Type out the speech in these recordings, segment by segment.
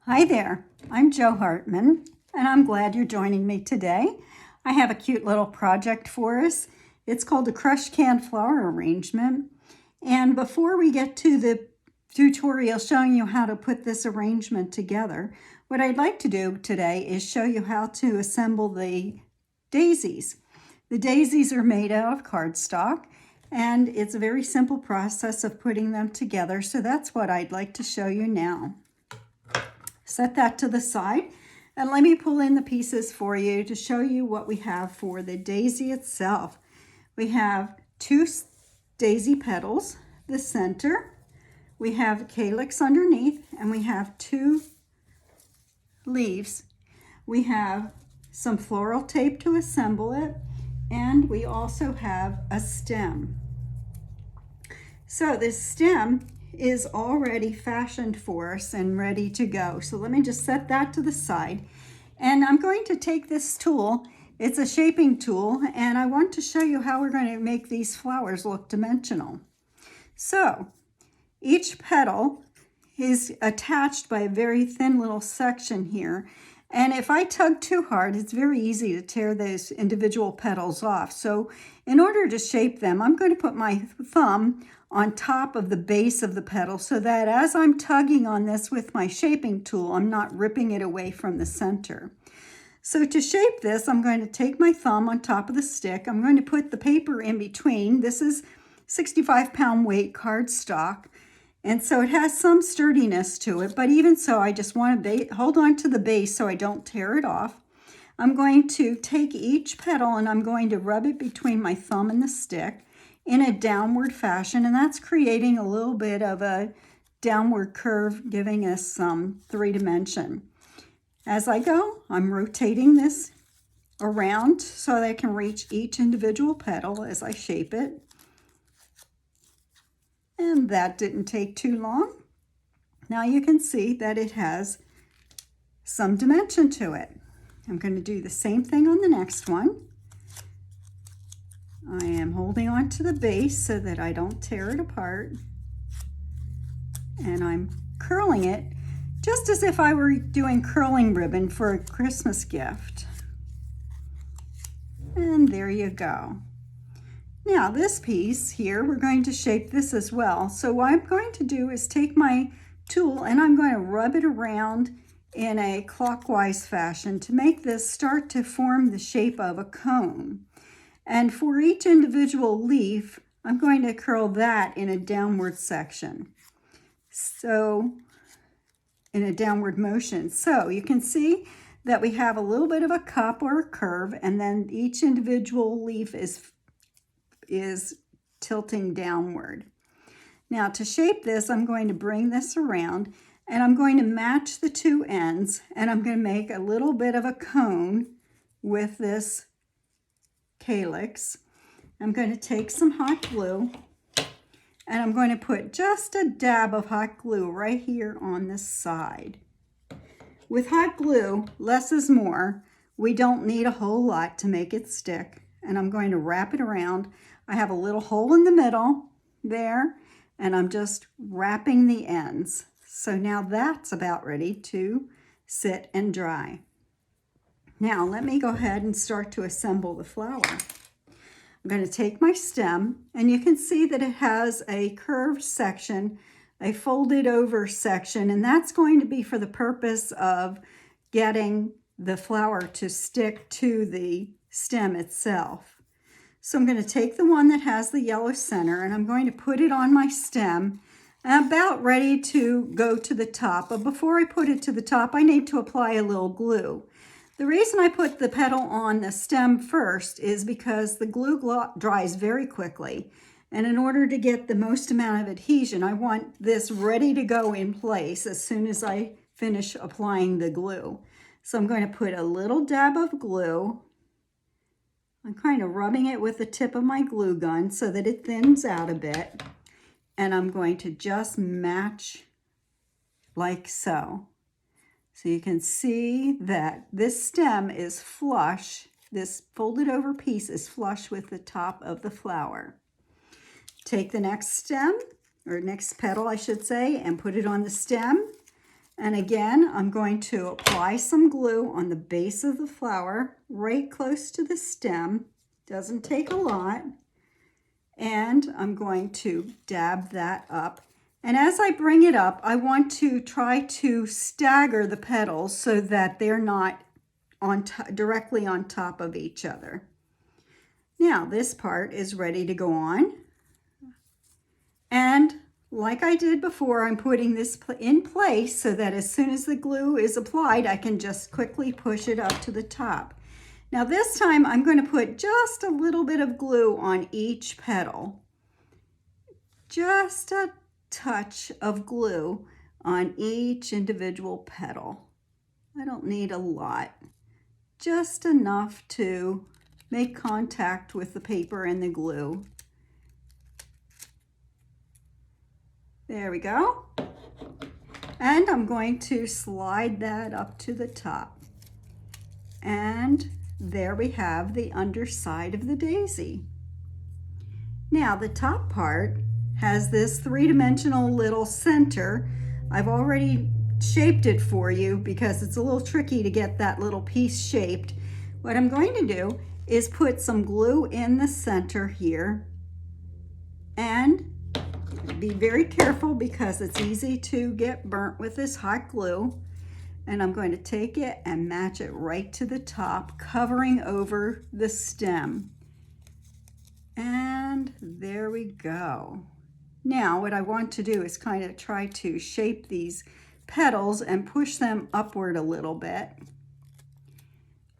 Hi there, I'm Jo Hartman, and I'm glad you're joining me today. I have a cute little project for us. It's called a crushed canned flower arrangement. And before we get to the tutorial showing you how to put this arrangement together, what I'd like to do today is show you how to assemble the daisies. The daisies are made out of cardstock, and it's a very simple process of putting them together. So that's what I'd like to show you now. Set that to the side, and let me pull in the pieces for you to show you what we have for the daisy itself. We have two daisy petals, the center, we have calyx underneath, and we have two leaves. We have some floral tape to assemble it, and we also have a stem. So this stem is already fashioned for us and ready to go. So let me just set that to the side. And I'm going to take this tool. It's a shaping tool, and I want to show you how we're going to make these flowers look dimensional. So each petal is attached by a very thin little section here. And if I tug too hard, it's very easy to tear those individual petals off. So in order to shape them, I'm going to put my thumb on top of the base of the petal so that as I'm tugging on this with my shaping tool, I'm not ripping it away from the center. So to shape this, I'm going to take my thumb on top of the stick. I'm going to put the paper in between. This is 65-pound weight cardstock. And so it has some sturdiness to it, but even so, I just want to hold on to the base so I don't tear it off. I'm going to take each petal and I'm going to rub it between my thumb and the stick in a downward fashion, and that's creating a little bit of a downward curve, giving us some 3-dimension. As I go, I'm rotating this around so that I can reach each individual petal as I shape it. And that didn't take too long. Now you can see that it has some dimension to it. I'm going to do the same thing on the next one. I am holding on to the base so that I don't tear it apart. And I'm curling it just as if I were doing curling ribbon for a Christmas gift. And there you go. Now this piece here, we're going to shape this as well. So what I'm going to do is take my tool and I'm going to rub it around in a clockwise fashion to make this start to form the shape of a cone. And for each individual leaf, I'm going to curl that in a downward section. So in a downward motion. So you can see that we have a little bit of a cup or a curve, and then each individual leaf is tilting downward. Now to shape this, I'm going to bring this around and I'm going to match the two ends, and I'm going to make a little bit of a cone with this calyx. I'm going to take some hot glue and I'm going to put just a dab of hot glue right here on this side. With hot glue, less is more. We don't need a whole lot to make it stick, and I'm going to wrap it around. I have a little hole in the middle there, and I'm just wrapping the ends. So now that's about ready to sit and dry. Now let me go ahead and start to assemble the flower. I'm going to take my stem, and you can see that it has a curved section, a folded over section, and that's going to be for the purpose of getting the flower to stick to the stem itself. So I'm going to take the one that has the yellow center and I'm going to put it on my stem. I'm about ready to go to the top, but before I put it to the top, I need to apply a little glue. The reason I put the petal on the stem first is because the glue dries very quickly. And in order to get the most amount of adhesion, I want this ready to go in place as soon as I finish applying the glue. So I'm going to put a little dab of glue. I'm kind of rubbing it with the tip of my glue gun so that it thins out a bit. And I'm going to just match like so. So you can see that this stem is flush. This folded over piece is flush with the top of the flower. Take the next stem, or next petal I should say, and put it on the stem. And again, I'm going to apply some glue on the base of the flower, right close to the stem. Doesn't take a lot. And I'm going to dab that up. And as I bring it up, I want to try to stagger the petals so that they're not directly on top of each other. Now this part is ready to go on. And like I did before, I'm putting this in place so that as soon as the glue is applied, I can just quickly push it up to the top. Now this time I'm going to put just a little bit of glue on each petal. Just a touch of glue on each individual petal. I don't need a lot. Just enough to make contact with the paper and the glue. There we go. And I'm going to slide that up to the top. And there we have the underside of the daisy. Now the top part has this three-dimensional little center. I've already shaped it for you because it's a little tricky to get that little piece shaped. What I'm going to do is put some glue in the center here, and be very careful because it's easy to get burnt with this hot glue. And I'm going to take it and match it right to the top, covering over the stem. And there we go. Now what I want to do is kind of try to shape these petals and push them upward a little bit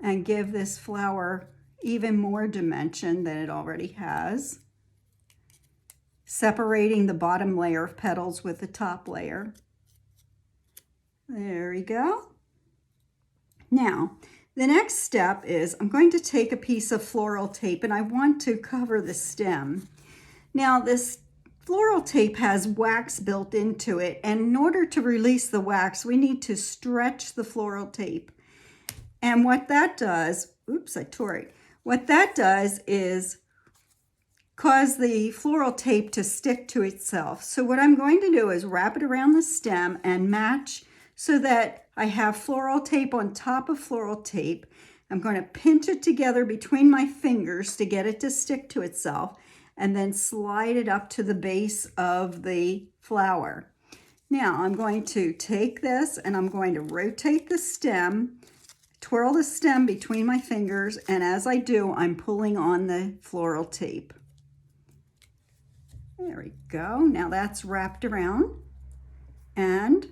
and give this flower even more dimension than it already has, separating the bottom layer of petals with the top layer. There we go. Now, the next step is I'm going to take a piece of floral tape and I want to cover the stem. Now, this floral tape has wax built into it, and in order to release the wax, we need to stretch the floral tape. And what that does, oops, I tore it. What that does is cause the floral tape to stick to itself. So what I'm going to do is wrap it around the stem and match so that I have floral tape on top of floral tape. I'm going to pinch it together between my fingers to get it to stick to itself, and then slide it up to the base of the flower. Now I'm going to take this and I'm going to rotate the stem, twirl the stem between my fingers, and as I do, I'm pulling on the floral tape. There we go. Now that's wrapped around, and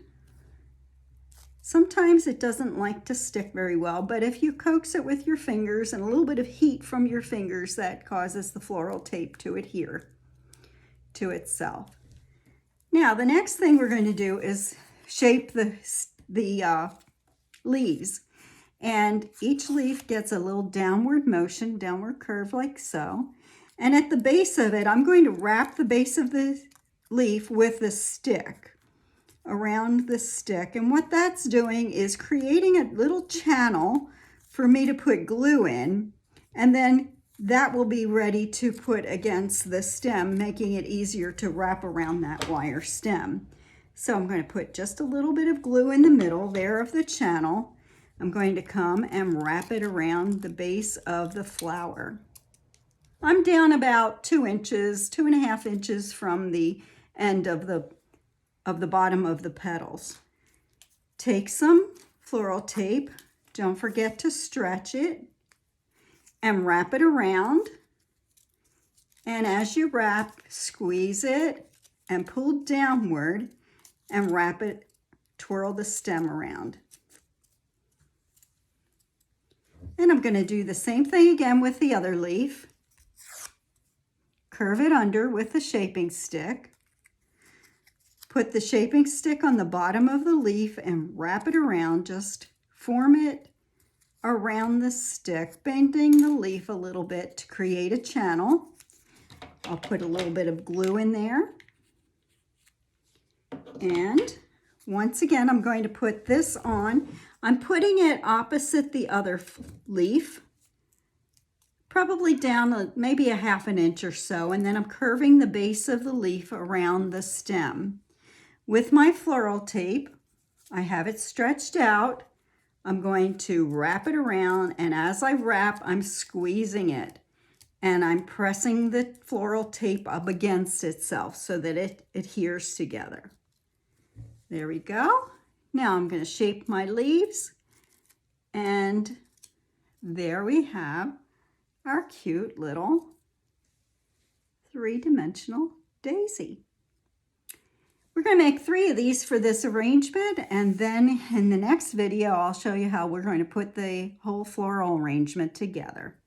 sometimes it doesn't like to stick very well, but if you coax it with your fingers and a little bit of heat from your fingers, that causes the floral tape to adhere to itself. Now the next thing we're going to do is shape the leaves. And each leaf gets a little downward motion, downward curve like so. And at the base of it, I'm going to wrap the base of the leaf with the stick, around the stick. And what that's doing is creating a little channel for me to put glue in. And then that will be ready to put against the stem, making it easier to wrap around that wire stem. So I'm going to put just a little bit of glue in the middle there of the channel. I'm going to come and wrap it around the base of the flower. I'm down about 2 inches, 2.5 inches from the end of the bottom of the petals. Take some floral tape, don't forget to stretch it, and wrap it around. And as you wrap, squeeze it and pull downward and wrap it, twirl the stem around. And I'm going to do the same thing again with the other leaf. Curve it under with the shaping stick. Put the shaping stick on the bottom of the leaf and wrap it around. Just form it around the stick, bending the leaf a little bit to create a channel. I'll put a little bit of glue in there. And once again, I'm going to put this on. I'm putting it opposite the other leaf, probably down maybe 1/2 inch or so, and then I'm curving the base of the leaf around the stem. With my floral tape, I have it stretched out. I'm going to wrap it around, and as I wrap, I'm squeezing it. And I'm pressing the floral tape up against itself so that it adheres together. There we go. Now I'm going to shape my leaves, and there we have our cute little three-dimensional daisy. We're going to make 3 of these for this arrangement, and then in the next video I'll show you how we're going to put the whole floral arrangement together.